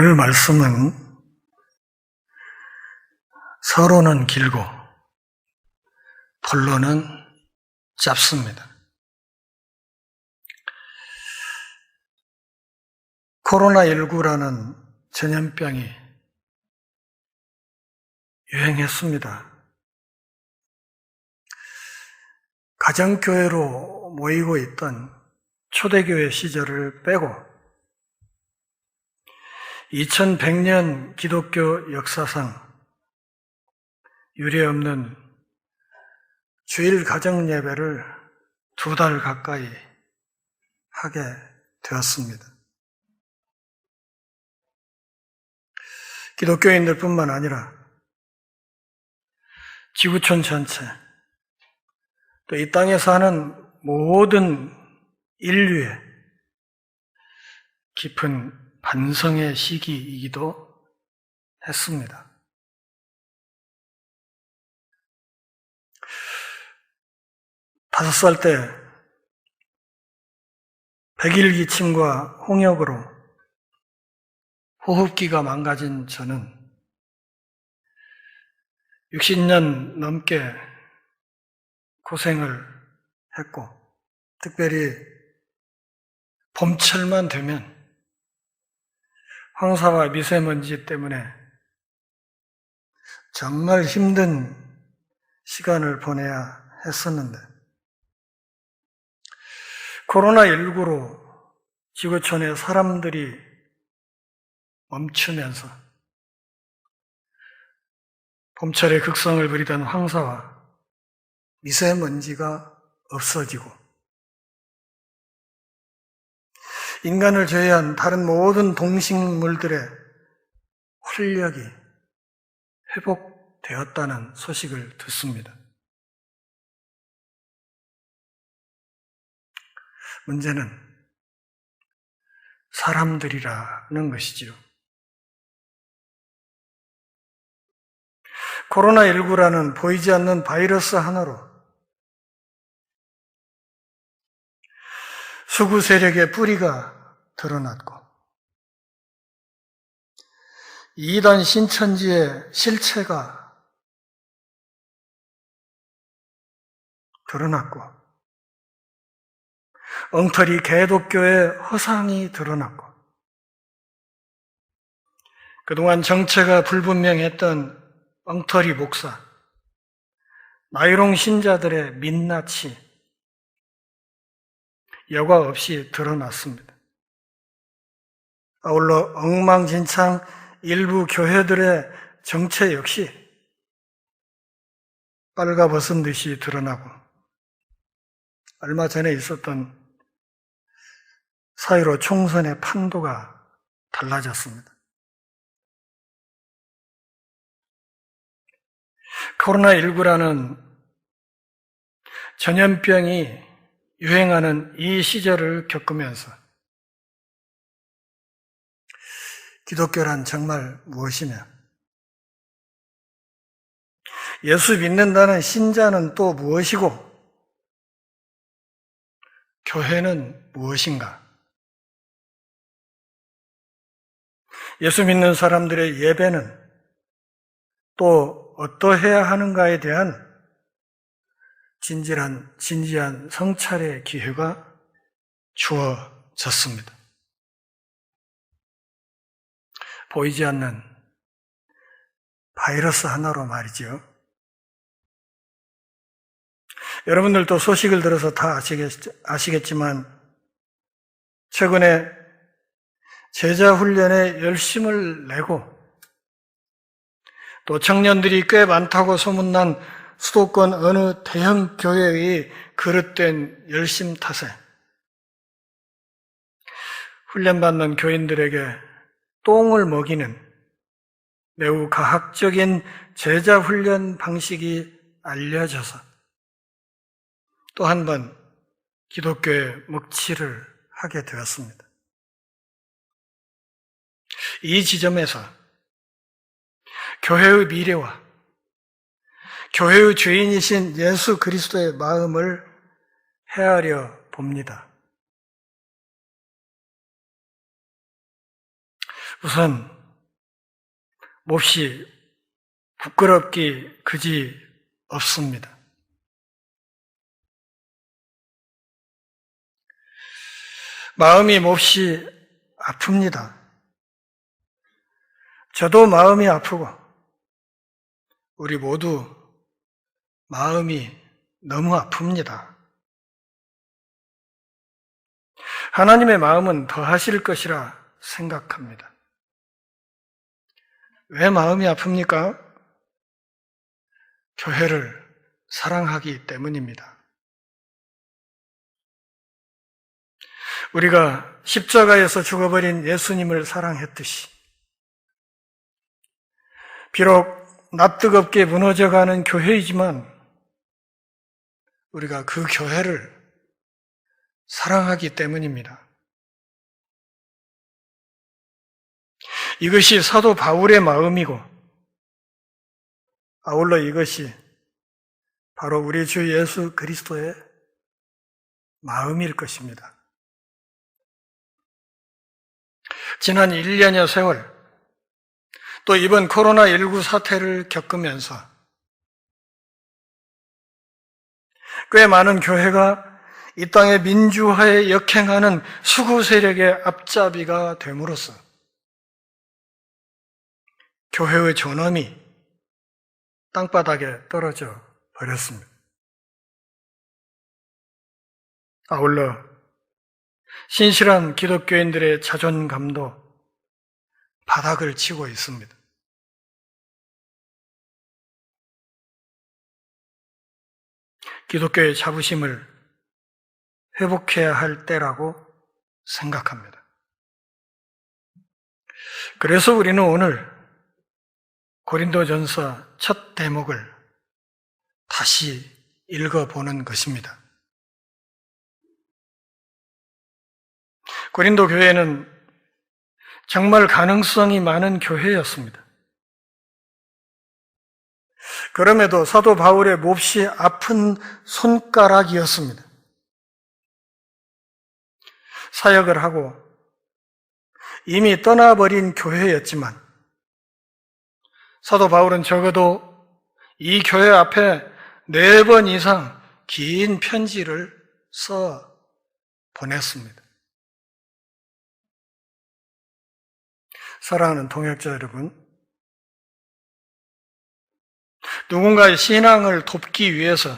오늘 말씀은 서론은 길고 본론은 짧습니다. 코로나19라는 전염병이 유행했습니다. 가정교회로 모이고 있던 초대교회 시절을 빼고 2100년 기독교 역사상 유례없는 주일 가정 예배를 2달 가까이 하게 되었습니다. 기독교인들뿐만 아니라 지구촌 전체, 또 이 땅에 사는 모든 인류의 깊은 반성의 시기이기도 했습니다. 다섯 살 때 백일기침과 홍역으로 호흡기가 망가진 저는 60년 넘게 고생을 했고, 특별히 봄철만 되면 황사와 미세먼지 때문에 정말 힘든 시간을 보내야 했었는데, 코로나19로 지구촌의 사람들이 멈추면서 봄철에 극성을 부리던 황사와 미세먼지가 없어지고 인간을 제외한 다른 모든 동식물들의 활력이 회복되었다는 소식을 듣습니다. 문제는 사람들이라는 것이지요. 코로나19라는 보이지 않는 바이러스 하나로 수구 세력의 뿌리가 드러났고, 이단 신천지의 실체가 드러났고, 엉터리 개독교의 허상이 드러났고, 그동안 정체가 불분명했던 엉터리 목사, 나이롱 신자들의 민낯이 여과 없이 드러났습니다. 아울러 엉망진창 일부 교회들의 정체 역시 빨가벗은 듯이 드러나고, 얼마 전에 있었던 4.15 총선의 판도가 달라졌습니다. 코로나19라는 전염병이 유행하는 이 시절을 겪으면서 기독교란 정말 무엇이며, 예수 믿는다는 신자는 또 무엇이고, 교회는 무엇인가? 예수 믿는 사람들의 예배는 또 어떠해야 하는가에 대한 진지한 성찰의 기회가 주어졌습니다. 보이지 않는 바이러스 하나로 말이죠. 여러분들도 소식을 들어서 다 아시겠지만, 최근에 제자 훈련에 열심을 내고 또 청년들이 꽤 많다고 소문난 수도권 어느 대형 교회의 그릇된 열심 탓에 훈련받는 교인들에게 똥을 먹이는 매우 가학적인 제자 훈련 방식이 알려져서 또 한 번 기독교의 먹칠을 하게 되었습니다. 이 지점에서 교회의 미래와 교회의 주인이신 예수 그리스도의 마음을 헤아려 봅니다. 우선 몹시 부끄럽기 그지 없습니다. 마음이 몹시 아픕니다. 저도 마음이 아프고 우리 모두 마음이 너무 아픕니다. 하나님의 마음은 더 하실 것이라 생각합니다. 왜 마음이 아픕니까? 교회를 사랑하기 때문입니다. 우리가 십자가에서 죽어버린 예수님을 사랑했듯이 비록 납득 없게 무너져가는 교회이지만 우리가 그 교회를 사랑하기 때문입니다. 이것이 사도 바울의 마음이고 아울러 이것이 바로 우리 주 예수 그리스도의 마음일 것입니다. 지난 1년여 세월 또 이번 코로나19 사태를 겪으면서 꽤 많은 교회가 이 땅의 민주화에 역행하는 수구 세력의 앞잡이가 됨으로써 교회의 존엄이 땅바닥에 떨어져 버렸습니다. 아울러 신실한 기독교인들의 자존감도 바닥을 치고 있습니다. 기독교의 자부심을 회복해야 할 때라고 생각합니다. 그래서 우리는 오늘 고린도전서 첫 대목을 다시 읽어보는 것입니다. 고린도 교회는 정말 가능성이 많은 교회였습니다. 그럼에도 사도 바울의 몹시 아픈 손가락이었습니다. 사역을 하고 이미 떠나버린 교회였지만 사도 바울은 적어도 이 교회 앞에 4번 이상 긴 편지를 써 보냈습니다. 사랑하는 동역자 여러분, 누군가의 신앙을 돕기 위해서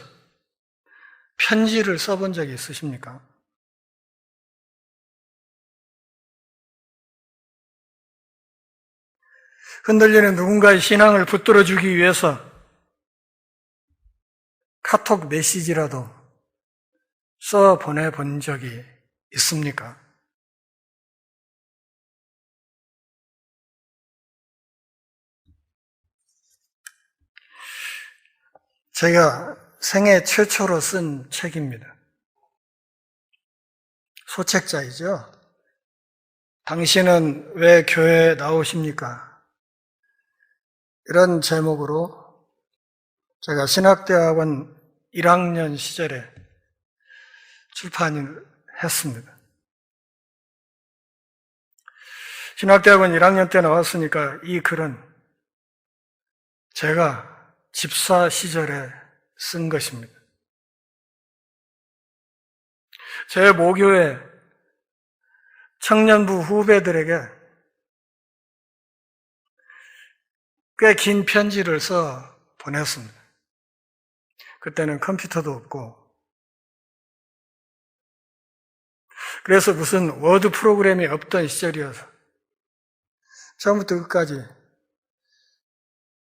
편지를 써본 적이 있으십니까? 흔들리는 누군가의 신앙을 붙들어주기 위해서 카톡 메시지라도 써 보내본 적이 있습니까? 제가 생애 최초로 쓴 책입니다. 소책자이죠. 당신은 왜 교회에 나오십니까? 이런 제목으로 제가 신학대학원 1학년 시절에 출판을 했습니다. 신학대학원 1학년 때 나왔으니까 이 글은 제가 집사 시절에 쓴 것입니다. 제 모교의 청년부 후배들에게 꽤 긴 편지를 써 보냈습니다. 그때는 컴퓨터도 없고 그래서 무슨 워드 프로그램이 없던 시절이어서 처음부터 끝까지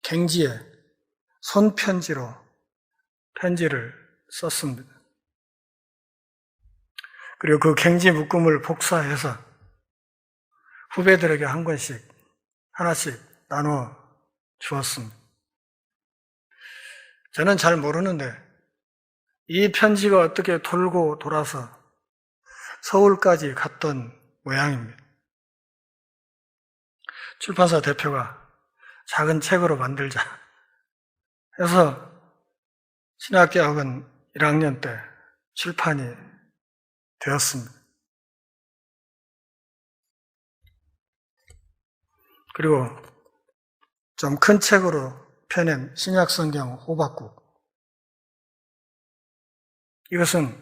갱지에 손편지로 편지를 썼습니다. 그리고 그 갱지 묶음을 복사해서 후배들에게 한 권씩 하나씩 나눠 주었습니다. 저는 잘 모르는데 이 편지가 어떻게 돌고 돌아서 서울까지 갔던 모양입니다. 출판사 대표가 작은 책으로 만들자 해서 신학대학원 1학년 때 출판이 되었습니다. 그리고 좀 큰 책으로 펴낸 신약성경 호박국. 이것은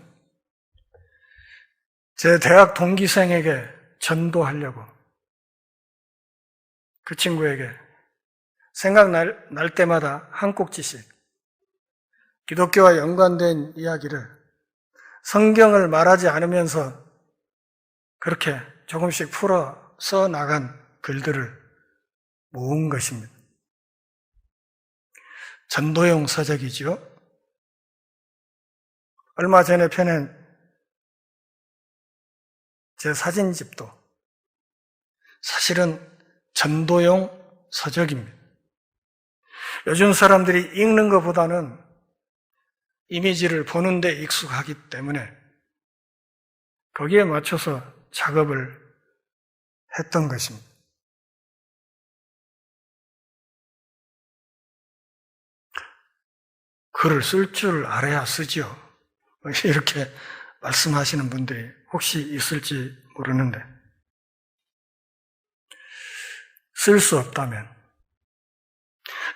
제 대학 동기생에게 전도하려고 그 친구에게 생각날 때마다 한 꼭지씩 기독교와 연관된 이야기를 성경을 말하지 않으면서 그렇게 조금씩 풀어 써 나간 글들을 모은 것입니다. 전도용 서적이지요. 얼마 전에 펴낸 제 사진집도 사실은 전도용 서적입니다. 요즘 사람들이 읽는 것보다는 이미지를 보는 데 익숙하기 때문에 거기에 맞춰서 작업을 했던 것입니다. 글을 쓸 줄 알아야 쓰지요. 이렇게 말씀하시는 분들이 혹시 있을지 모르는데, 쓸 수 없다면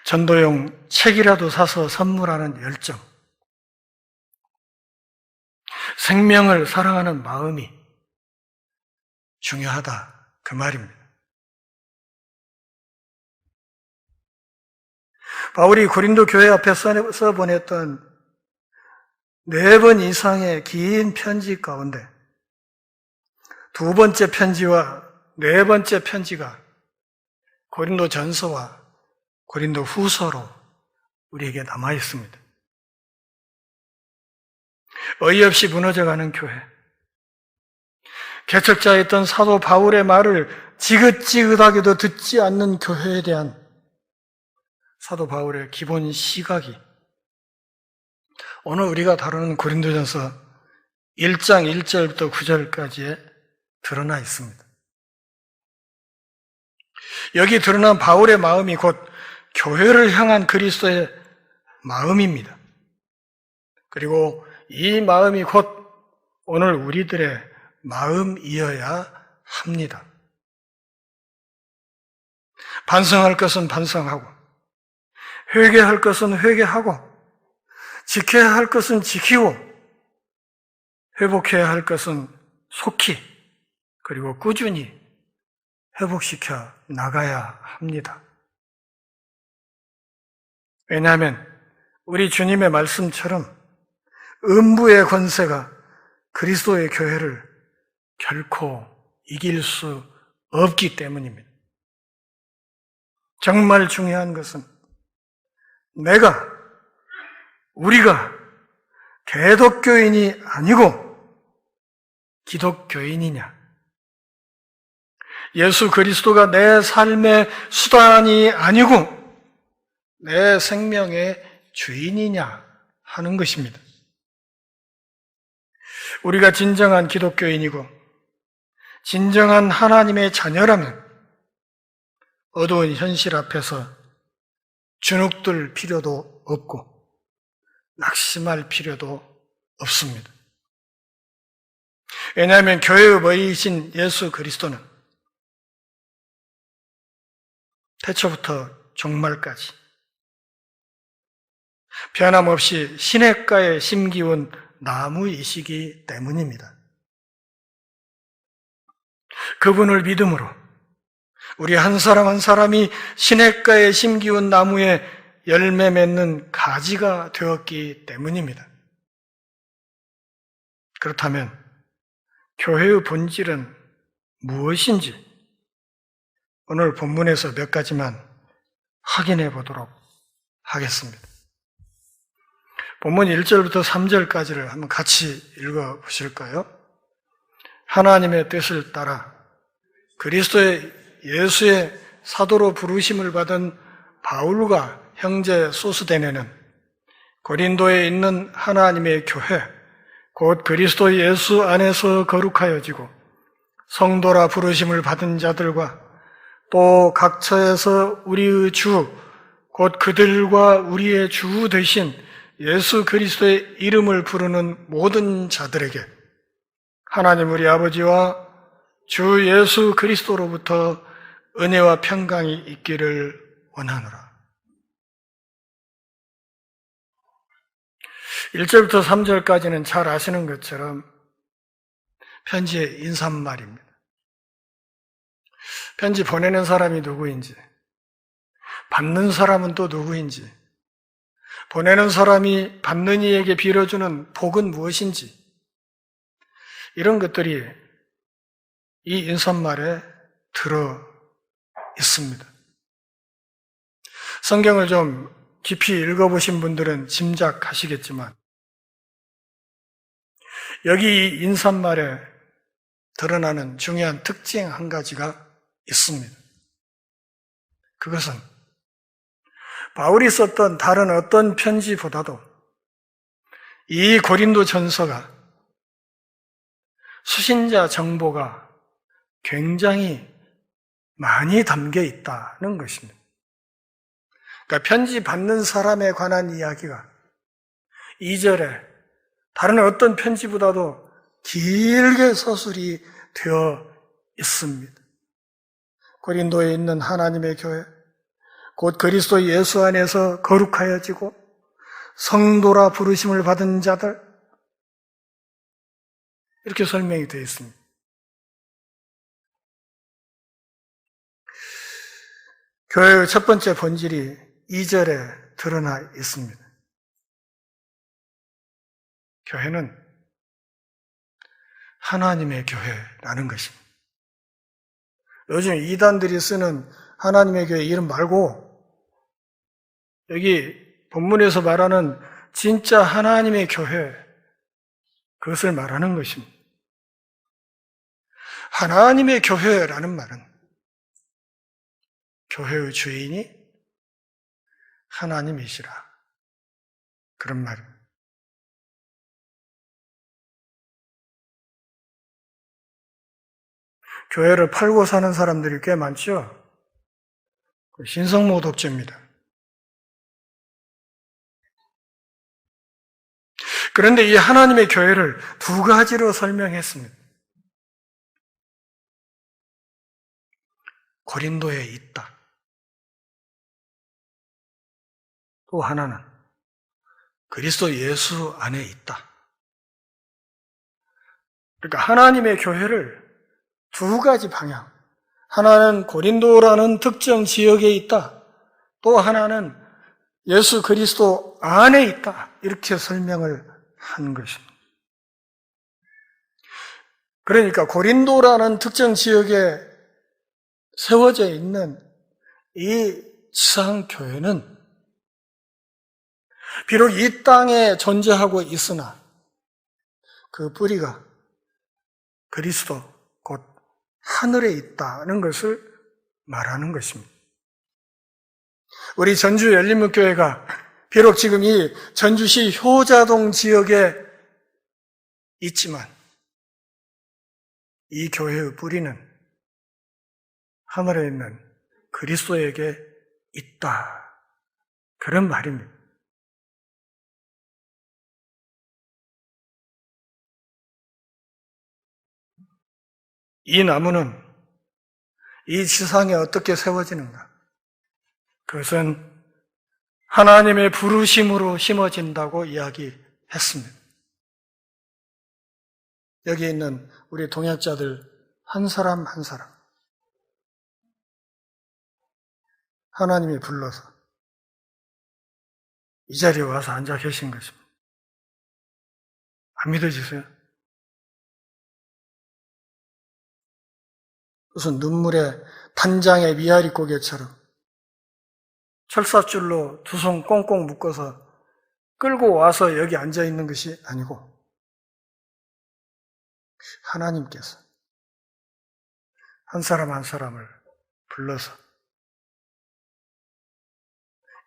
전도용 책이라도 사서 선물하는 열정, 생명을 사랑하는 마음이 중요하다, 그 말입니다. 바울이 고린도 교회 앞에 써보냈던 4번 이상의 긴 편지 가운데 2번째 편지와 4번째 편지가 고린도 전서와 고린도 후서로 우리에게 남아 있습니다. 어이없이 무너져가는 교회, 개척자였던 사도 바울의 말을 지긋지긋하게도 듣지 않는 교회에 대한 사도 바울의 기본 시각이 오늘 우리가 다루는 고린도전서 1장 1절부터 9절까지에 드러나 있습니다. 여기 드러난 바울의 마음이 곧 교회를 향한 그리스도의 마음입니다. 그리고 이 마음이 곧 오늘 우리들의 마음이어야 합니다. 반성할 것은 반성하고, 회개할 것은 회개하고, 지켜야 할 것은 지키고, 회복해야 할 것은 속히, 그리고 꾸준히 회복시켜 나가야 합니다. 왜냐하면 우리 주님의 말씀처럼 음부의 권세가 그리스도의 교회를 결코 이길 수 없기 때문입니다. 정말 중요한 것은 우리가 개독교인이 아니고 기독교인이냐, 예수 그리스도가 내 삶의 수단이 아니고 내 생명의 주인이냐 하는 것입니다. 우리가 진정한 기독교인이고 진정한 하나님의 자녀라면 어두운 현실 앞에서 주눅들 필요도 없고 낙심할 필요도 없습니다. 왜냐하면 교회의 머리이신 예수 그리스도는 태초부터 종말까지 변함없이 시냇가에 심기운 나무이시기 때문입니다. 그분을 믿음으로 우리 한 사람 한 사람이 시냇가에 심기운 나무에 열매 맺는 가지가 되었기 때문입니다. 그렇다면 교회의 본질은 무엇인지 오늘 본문에서 몇 가지만 확인해 보도록 하겠습니다. 본문 1절부터 3절까지를 한번 같이 읽어 보실까요? 하나님의 뜻을 따라 그리스도의 예수의 사도로 부르심을 받은 바울과 형제 소스데네는 고린도에 있는 하나님의 교회, 곧 그리스도 예수 안에서 거룩하여지고 성도라 부르심을 받은 자들과 또 각처에서 우리의 주, 곧 그들과 우리의 주 되신 예수 그리스도의 이름을 부르는 모든 자들에게 하나님 우리 아버지와 주 예수 그리스도로부터 은혜와 평강이 있기를 원하노라. 1절부터 3절까지는 잘 아시는 것처럼 편지의 인사말입니다. 편지 보내는 사람이 누구인지, 받는 사람은 또 누구인지, 보내는 사람이 받는 이에게 빌어주는 복은 무엇인지, 이런 것들이 이 인사말에 들어 있습니다. 성경을 좀 깊이 읽어보신 분들은 짐작하시겠지만, 여기 이 인사말에 드러나는 중요한 특징 한 가지가 있습니다. 그것은 바울이 썼던 다른 어떤 편지보다도 이 고린도 전서가 수신자 정보가 굉장히 많이 담겨 있다는 것입니다. 그러니까 편지 받는 사람에 관한 이야기가 2절에 다른 어떤 편지보다도 길게 서술이 되어 있습니다. 고린도에 있는 하나님의 교회, 곧 그리스도 예수 안에서 거룩하여지고 성도라 부르심을 받은 자들, 이렇게 설명이 되어 있습니다. 교회의 첫 번째 본질이 2절에 드러나 있습니다. 교회는 하나님의 교회라는 것입니다. 요즘 이단들이 쓰는 하나님의 교회 이름 말고 여기 본문에서 말하는 진짜 하나님의 교회, 그것을 말하는 것입니다. 하나님의 교회라는 말은 교회의 주인이 하나님이시라, 그런 말입니다. 교회를 팔고 사는 사람들이 꽤 많죠. 신성모 독재입니다. 그런데 이 하나님의 교회를 두 가지로 설명했습니다. 고린도에 있다. 또 하나는 그리스도 예수 안에 있다. 그러니까 하나님의 교회를 두 가지 방향, 하나는 고린도라는 특정 지역에 있다, 또 하나는 예수 그리스도 안에 있다, 이렇게 설명을 한 것입니다. 그러니까 고린도라는 특정 지역에 세워져 있는 이 지상교회는 비록 이 땅에 존재하고 있으나 그 뿌리가 그리스도 곧 하늘에 있다는 것을 말하는 것입니다. 우리 전주 열린문교회가 비록 지금 이 전주시 효자동 지역에 있지만 이 교회의 뿌리는 하늘에 있는 그리스도에게 있다, 그런 말입니다. 이 나무는 이 지상에 어떻게 세워지는가? 그것은 하나님의 부르심으로 심어진다고 이야기했습니다. 여기 있는 우리 동역자들 한 사람 한 사람 하나님이 불러서 이 자리에 와서 앉아 계신 것입니다. 안 믿어지세요? 무슨 눈물에 단장의 미아리 고개처럼 철사줄로 두 손 꽁꽁 묶어서 끌고 와서 여기 앉아 있는 것이 아니고 하나님께서 한 사람 한 사람을 불러서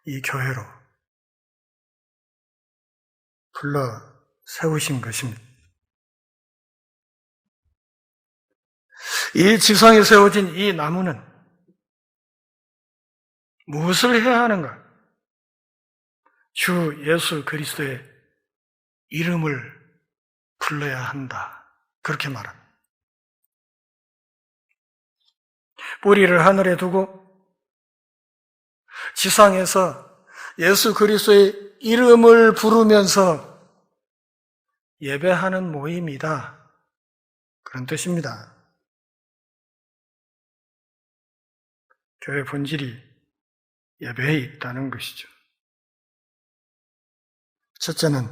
이 교회로 불러 세우신 것입니다. 이 지상에 세워진 이 나무는 무엇을 해야 하는가? 주 예수 그리스도의 이름을 불러야 한다, 그렇게 말합니다. 뿌리를 하늘에 두고 지상에서 예수 그리스도의 이름을 부르면서 예배하는 모임이다. 그런 뜻입니다. 교회 본질이 예배에 있다는 것이죠. 첫째는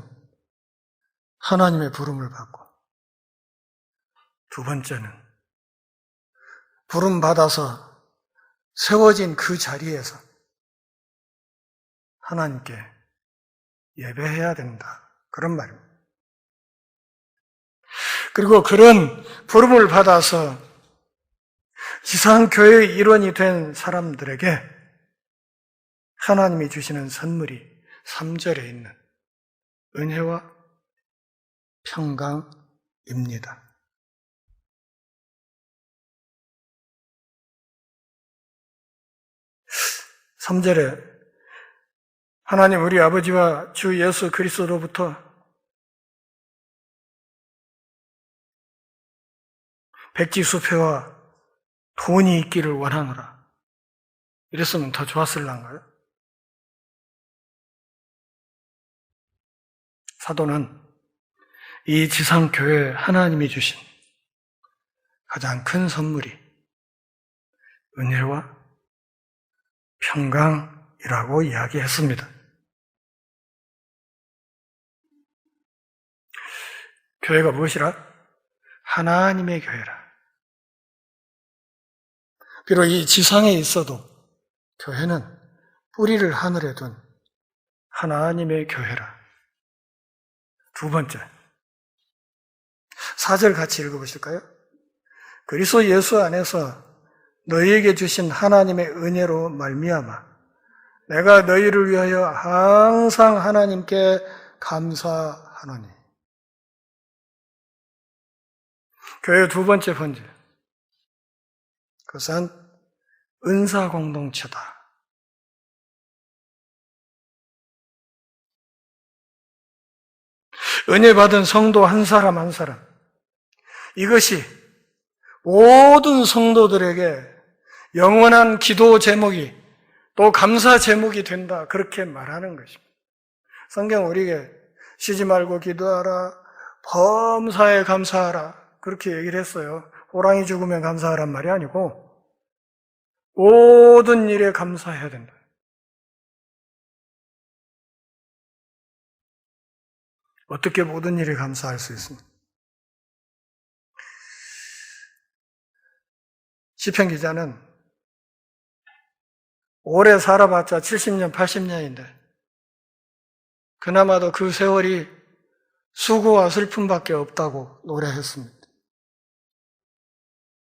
하나님의 부름을 받고, 두 번째는 부름 받아서 세워진 그 자리에서 하나님께 예배해야 된다. 그런 말입니다. 그리고 그런 부름을 받아서 지상교회의 일원이 된 사람들에게 하나님이 주시는 선물이 3절에 있는 은혜와 평강입니다. (3절에) 하나님 우리 아버지와 주 예수 그리스도로부터 백지수표와 돈이 있기를 원하노라. 이랬으면 더 좋았을란가요? 사도는 이 지상교회에 하나님이 주신 가장 큰 선물이 은혜와 평강이라고 이야기했습니다. 교회가 무엇이라? 하나님의 교회라. 비록 이 지상에 있어도 교회는 뿌리를 하늘에 둔 하나님의 교회라. 두 번째, 4절 같이 읽어보실까요? 그리스도 예수 안에서 너희에게 주신 하나님의 은혜로 말미암아 내가 너희를 위하여 항상 하나님께 감사하노니. 교회의 두 번째 본질, 그것은 은사 공동체다. 은혜 받은 성도 한 사람 한 사람, 이것이 모든 성도들에게 영원한 기도 제목이 또 감사 제목이 된다, 그렇게 말하는 것입니다. 성경 우리에게 쉬지 말고 기도하라, 범사에 감사하라, 그렇게 얘기를 했어요. 호랑이 죽으면 감사하란 말이 아니고 모든 일에 감사해야 된다. 어떻게 모든 일에 감사할 수 있습니까? 시편 기자는 오래 살아봤자 70년, 80년인데 그나마도 그 세월이 수고와 슬픔밖에 없다고 노래했습니다.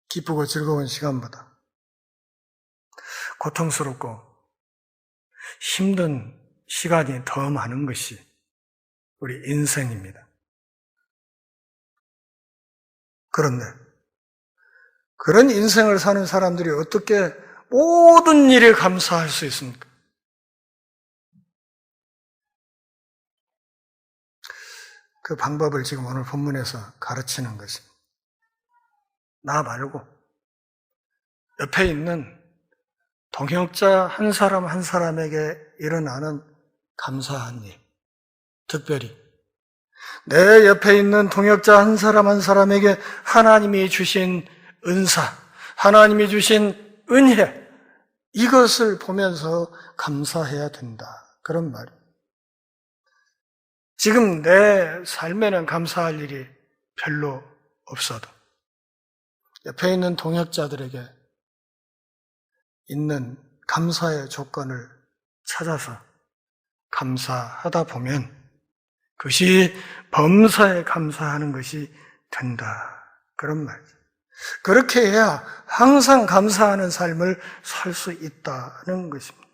기쁘고 즐거운 시간보다 고통스럽고 힘든 시간이 더 많은 것이 우리 인생입니다. 그런데 그런 인생을 사는 사람들이 어떻게 모든 일에 감사할 수 있습니까? 그 방법을 지금 오늘 본문에서 가르치는 것입니다. 나 말고 옆에 있는 동역자 한 사람 한 사람에게 일어나는 감사한 일, 특별히 내 옆에 있는 동역자 한 사람 한 사람에게 하나님이 주신 은사, 하나님이 주신 은혜, 이것을 보면서 감사해야 된다, 그런 말이에요. 지금 내 삶에는 감사할 일이 별로 없어도 옆에 있는 동역자들에게 있는 감사의 조건을 찾아서 감사하다 보면 그것이 범사에 감사하는 것이 된다, 그런 말이죠. 그렇게 해야 항상 감사하는 삶을 살 수 있다는 것입니다.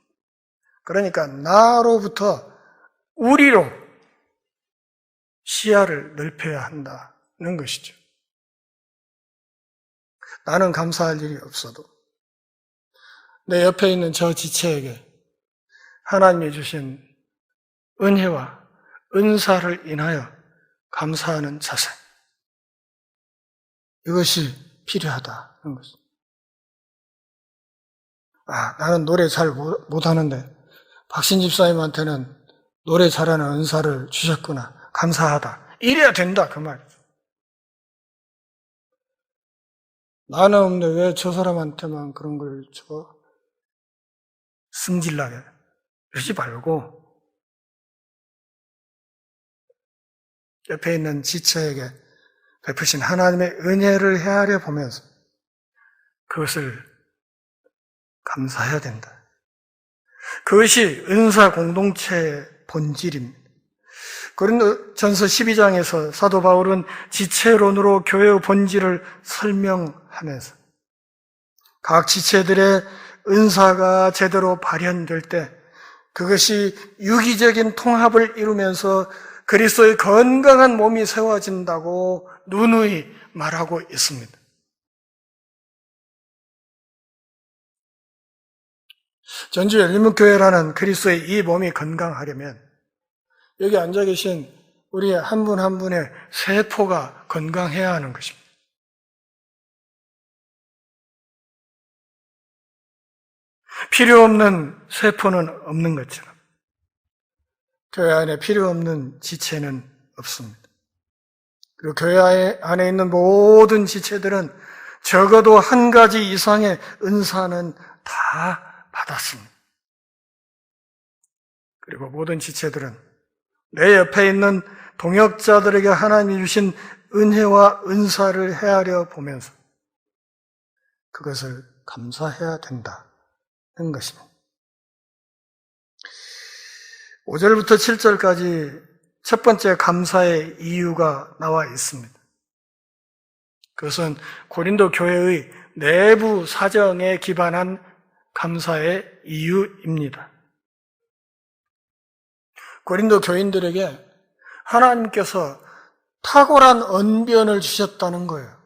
그러니까 나로부터 우리로 시야를 넓혀야 한다는 것이죠. 나는 감사할 일이 없어도 내 옆에 있는 저 지체에게 하나님이 주신 은혜와 은사를 인하여 감사하는 자세, 이것이 필요하다는 것입니다. 나는 노래 잘 못하는데 박신 집사님한테는 노래 잘하는 은사를 주셨구나. 감사하다. 이래야 된다, 그 말이죠. 나는 없는데 왜 저 사람한테만 그런 걸 줘? 승질나게. 그러지 말고 옆에 있는 지체에게 베푸신 하나님의 은혜를 헤아려 보면서 그것을 감사해야 된다. 그것이 은사 공동체의 본질입니다. 고린도전서 12장에서 사도 바울은 지체론으로 교회의 본질을 설명하면서 각 지체들의 은사가 제대로 발현될 때 그것이 유기적인 통합을 이루면서 그리스도의 건강한 몸이 세워진다고 누누이 말하고 있습니다. 전주 열린문교회라는 그리스도의 이 몸이 건강하려면 여기 앉아 계신 우리 한 분 한 분의 세포가 건강해야 하는 것입니다. 필요 없는 세포는 없는 것처럼 교회 안에 필요 없는 지체는 없습니다. 그리고 교회 안에 있는 모든 지체들은 적어도 한 가지 이상의 은사는 다 받았습니다. 그리고 모든 지체들은 내 옆에 있는 동역자들에게 하나님이 주신 은혜와 은사를 헤아려 보면서 그것을 감사해야 된다는 것입니다. 5절부터 7절까지 첫 번째 감사의 이유가 나와 있습니다. 그것은 고린도 교회의 내부 사정에 기반한 감사의 이유입니다. 고린도 교인들에게 하나님께서 탁월한 언변을 주셨다는 거예요.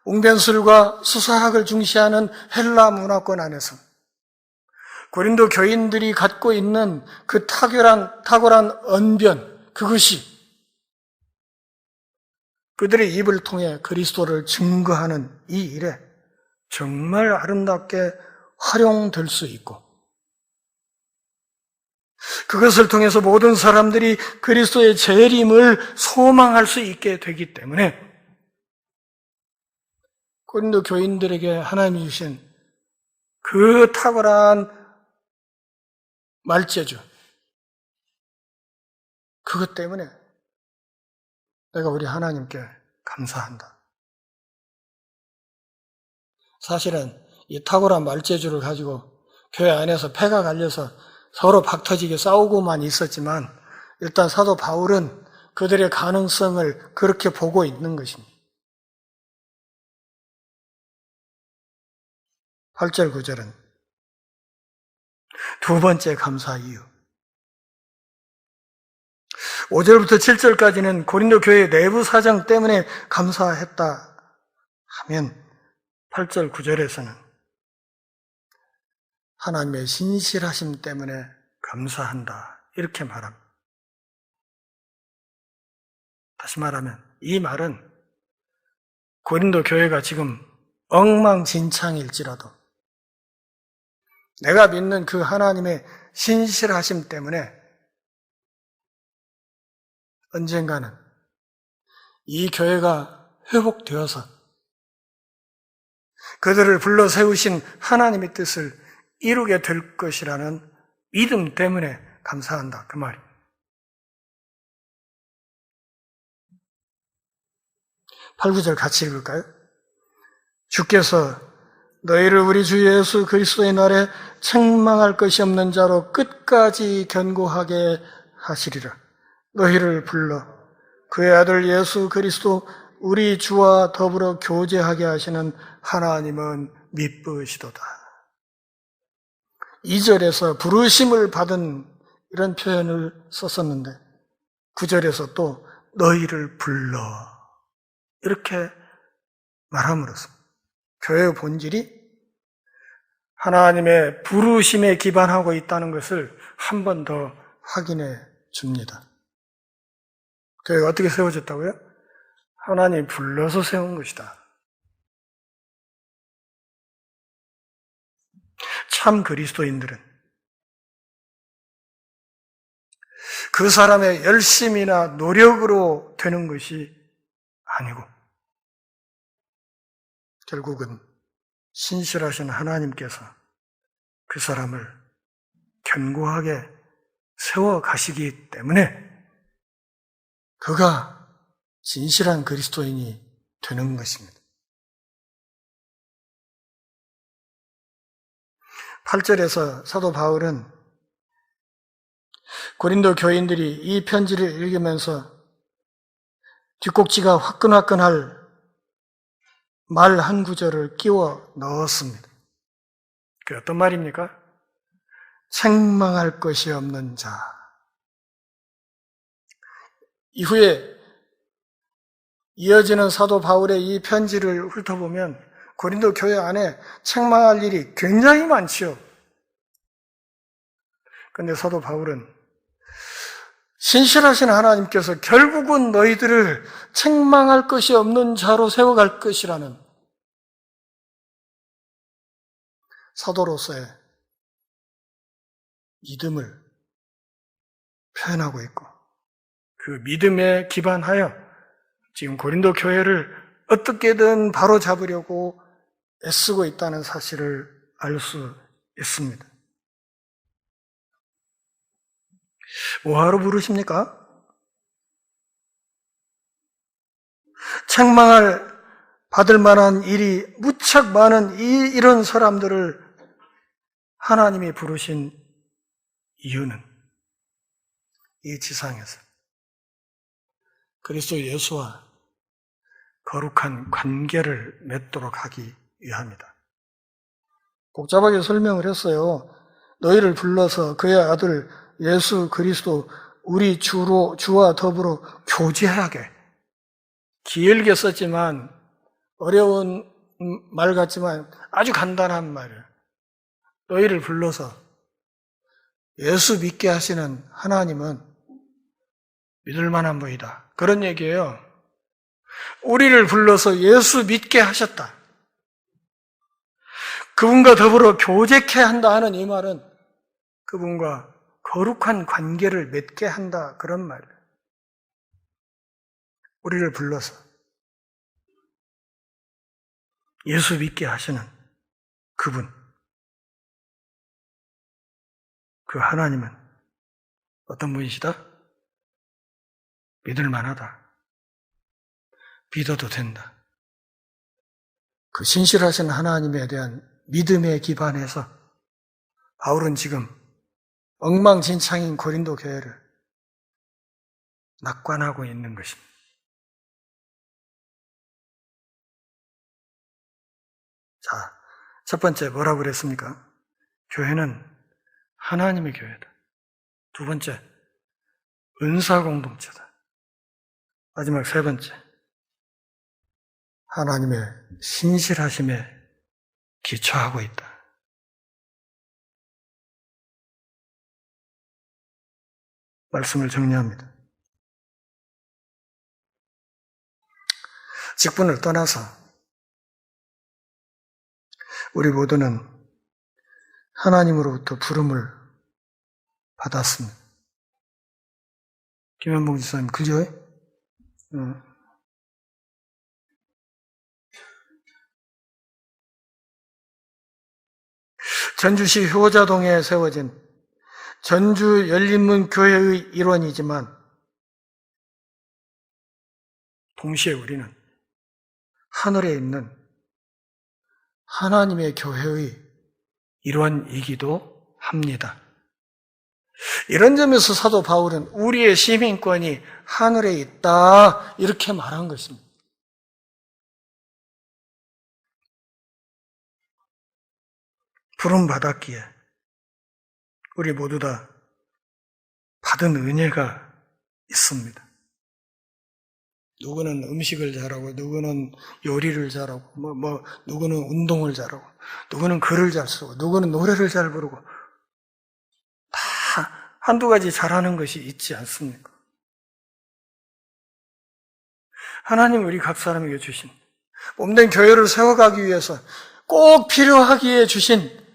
웅변술과 수사학을 중시하는 헬라 문화권 안에서 고린도 교인들이 갖고 있는 그 탁월한 언변, 그것이 그들의 입을 통해 그리스도를 증거하는 이 일에 정말 아름답게 활용될 수 있고 그것을 통해서 모든 사람들이 그리스도의 재림을 소망할 수 있게 되기 때문에 고린도 교인들에게 하나님이 주신 그 탁월한 말재주, 그것 때문에 내가 우리 하나님께 감사한다. 사실은 이 탁월한 말재주를 가지고 교회 안에서 패가 갈려서 서로 박터지게 싸우고만 있었지만 일단 사도 바울은 그들의 가능성을 그렇게 보고 있는 것입니다. 8절 9절은 두 번째 감사 이유. 5절부터 7절까지는 고린도 교회의 내부 사정 때문에 감사했다 하면 8절 9절에서는 하나님의 신실하심 때문에 감사한다 이렇게 말합니다. 다시 말하면 이 말은 고린도 교회가 지금 엉망진창일지라도 내가 믿는 그 하나님의 신실하심 때문에 언젠가는 이 교회가 회복되어서 그들을 불러 세우신 하나님의 뜻을 이루게 될 것이라는 믿음 때문에 감사한다 그 말이에요. 8, 9절 같이 읽을까요? 주께서 너희를 우리 주 예수 그리스도의 날에 책망할 것이 없는 자로 끝까지 견고하게 하시리라. 너희를 불러 그의 아들 예수 그리스도 우리 주와 더불어 교제하게 하시는 하나님은 미쁘시도다. 2절에서 부르심을 받은 이런 표현을 썼었는데 9절에서 또 너희를 불러 이렇게 말함으로써 교회의 본질이 하나님의 부르심에 기반하고 있다는 것을 한 번 더 확인해 줍니다. 교회가 어떻게 세워졌다고요? 하나님이 불러서 세운 것이다. 참 그리스도인들은 그 사람의 열심이나 노력으로 되는 것이 아니고 결국은 신실하신 하나님께서 그 사람을 견고하게 세워 가시기 때문에 그가 진실한 그리스도인이 되는 것입니다. 8절에서 사도 바울은 고린도 교인들이 이 편지를 읽으면서 뒷꼭지가 화끈화끈할 말 한 구절을 끼워 넣었습니다. 그 어떤 말입니까? 책망할 것이 없는 자. 이후에 이어지는 사도 바울의 이 편지를 훑어보면 고린도 교회 안에 책망할 일이 굉장히 많지요. 그런데 사도 바울은 신실하신 하나님께서 결국은 너희들을 책망할 것이 없는 자로 세워갈 것이라는 사도로서의 믿음을 표현하고 있고 그 믿음에 기반하여 지금 고린도 교회를 어떻게든 바로잡으려고 애쓰고 있다는 사실을 알 수 있습니다. 뭐하러 부르십니까? 책망을 받을 만한 일이 무척 많은 이런 사람들을 하나님이 부르신 이유는 이 지상에서 그리스도 예수와 거룩한 관계를 맺도록 하기 위함이다. 복잡하게 설명을 했어요. 너희를 불러서 그의 아들 예수 그리스도 우리 주와 더불어 교제하게. 길게 썼지만 어려운 말 같지만 아주 간단한 말이에요. 너희를 불러서 예수 믿게 하시는 하나님은 믿을 만한 분이다. 그런 얘기예요. 우리를 불러서 예수 믿게 하셨다. 그분과 더불어 교제케 한다 하는 이 말은 그분과 거룩한 관계를 맺게 한다 그런 말이에요. 우리를 불러서 예수 믿게 하시는 그분, 그 하나님은 어떤 분이시다? 믿을 만하다. 믿어도 된다. 그 신실하신 하나님에 대한 믿음에 기반해서 바울은 지금 엉망진창인 고린도 교회를 낙관하고 있는 것입니다. 자, 첫 번째 뭐라고 그랬습니까? 교회는 하나님의 교회다. 두 번째, 은사 공동체다. 마지막 세 번째, 하나님의 신실하심에 기초하고 있다. 말씀을 정리합니다. 직분을 떠나서 우리 모두는 하나님으로부터 부름을 받았습니다. 김현봉 지사님, 그죠? 전주시 효자동에 세워진 전주 열린문 교회의 일원이지만 동시에 우리는 하늘에 있는 하나님의 교회의 일원이기도 합니다. 이런 점에서 사도 바울은 우리의 시민권이 하늘에 있다 이렇게 말한 것입니다. 부름 받았기에 우리 모두 다 받은 은혜가 있습니다. 누구는 음식을 잘하고, 누구는 요리를 잘하고, 누구는 운동을 잘하고, 누구는 글을 잘 쓰고, 누구는 노래를 잘 부르고, 다 한두 가지 잘하는 것이 있지 않습니까? 하나님 우리 각 사람에게 주신 몸된 교회를 세워가기 위해서 꼭 필요하기에 주신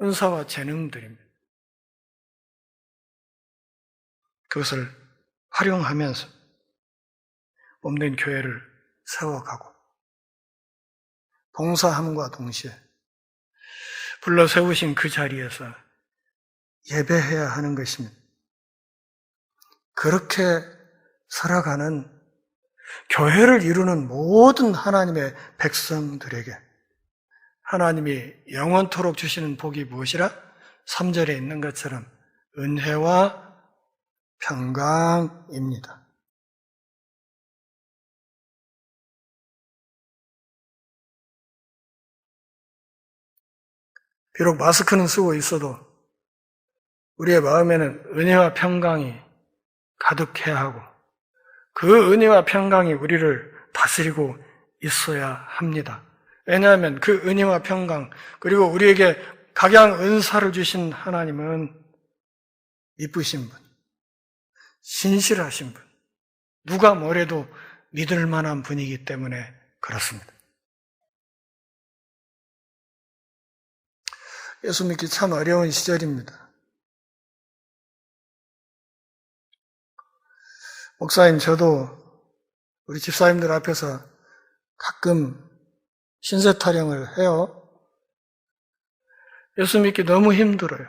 은사와 재능들입니다. 그것을 활용하면서 몸된 교회를 세워가고 봉사함과 동시에 불러 세우신 그 자리에서 예배해야 하는 것입니다. 그렇게 살아가는 교회를 이루는 모든 하나님의 백성들에게 하나님이 영원토록 주시는 복이 무엇이라? 3절에 있는 것처럼 은혜와 평강입니다. 비록 마스크는 쓰고 있어도 우리의 마음에는 은혜와 평강이 가득해야 하고 그 은혜와 평강이 우리를 다스리고 있어야 합니다. 왜냐하면 그 은혜와 평강 그리고 우리에게 각양 은사를 주신 하나님은 이쁘신 분, 신실하신 분, 누가 뭐래도 믿을 만한 분이기 때문에 그렇습니다. 예수 믿기 참 어려운 시절입니다. 목사님, 저도 우리 집사님들 앞에서 가끔 신세 타령을 해요. 예수 믿기 너무 힘들어요.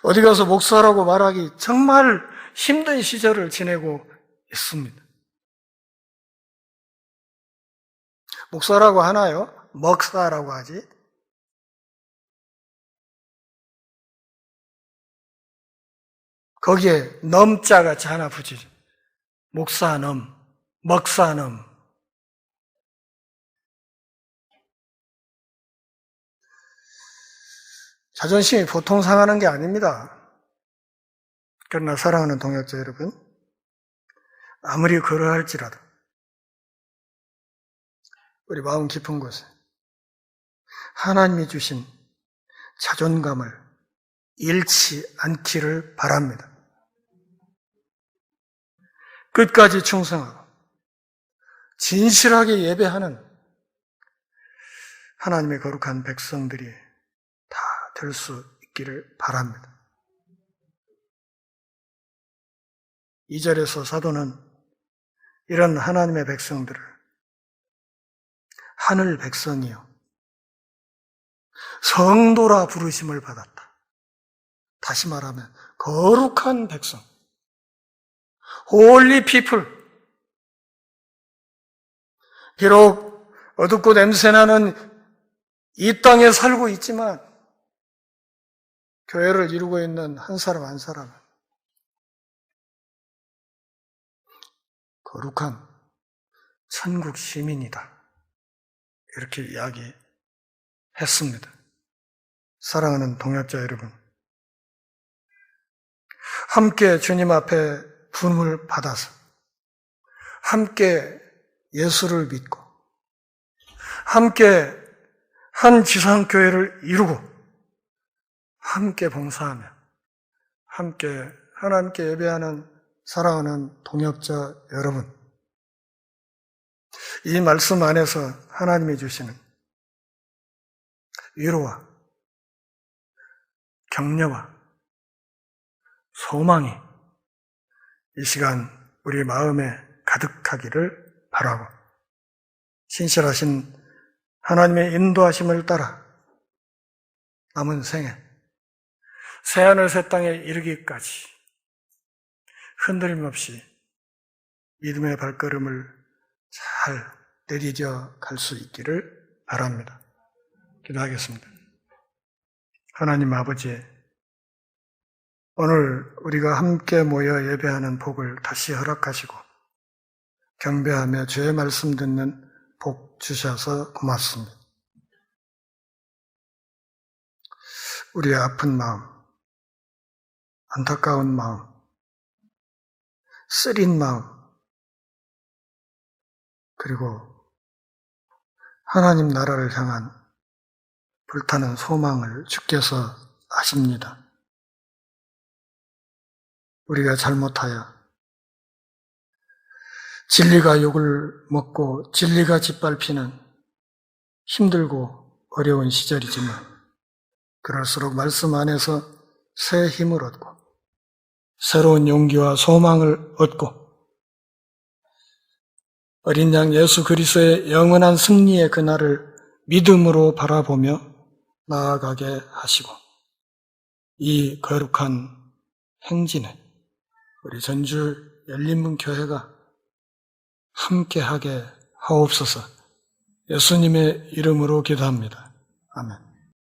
어디 가서 목사라고 말하기 정말 힘든 시절을 지내고 있습니다. 목사라고 하나요? 먹사라고 하지. 거기에 넘자가 하나 붙이죠. 목사넘, 먹사넘. 자존심이 보통 상하는 게 아닙니다. 그러나 사랑하는 동역자 여러분, 아무리 그러할지라도 우리 마음 깊은 곳에 하나님이 주신 자존감을 잃지 않기를 바랍니다. 끝까지 충성하고 진실하게 예배하는 하나님의 거룩한 백성들이 다 될 수 있기를 바랍니다. 2절에서 사도는 이런 하나님의 백성들을 하늘 백성이요 성도라 부르심을 받았다. 다시 말하면 거룩한 백성, holy people. 비록 어둡고 냄새나는 이 땅에 살고 있지만 교회를 이루고 있는 한 사람 한 사람은 거룩한 천국 시민이다. 이렇게 이야기했습니다. 사랑하는 동역자 여러분, 함께 주님 앞에 부름을 받아서 함께 예수를 믿고 함께 한 지상교회를 이루고 함께 봉사하며 함께 하나님께 예배하는 사랑하는 동역자 여러분, 이 말씀 안에서 하나님이 주시는 위로와 격려와 소망이 이 시간 우리 마음에 가득하기를 바라고 신실하신 하나님의 인도하심을 따라 남은 생에 새하늘 새 땅에 이르기까지 흔들림 없이 믿음의 발걸음을 잘 내디뎌 갈 수 있기를 바랍니다. 기도하겠습니다. 하나님 아버지, 오늘 우리가 함께 모여 예배하는 복을 다시 허락하시고 경배하며 주의 말씀 듣는 복 주셔서 고맙습니다. 우리의 아픈 마음, 안타까운 마음, 쓰린 마음, 그리고 하나님 나라를 향한 불타는 소망을 주께서 아십니다. 우리가 잘못하여 진리가 욕을 먹고 진리가 짓밟히는 힘들고 어려운 시절이지만 그럴수록 말씀 안에서 새 힘을 얻고 새로운 용기와 소망을 얻고 어린 양 예수 그리스도의 영원한 승리의 그날을 믿음으로 바라보며 나아가게 하시고 이 거룩한 행진에 우리 전주 열린문교회가 함께하게 하옵소서. 예수님의 이름으로 기도합니다. 아멘.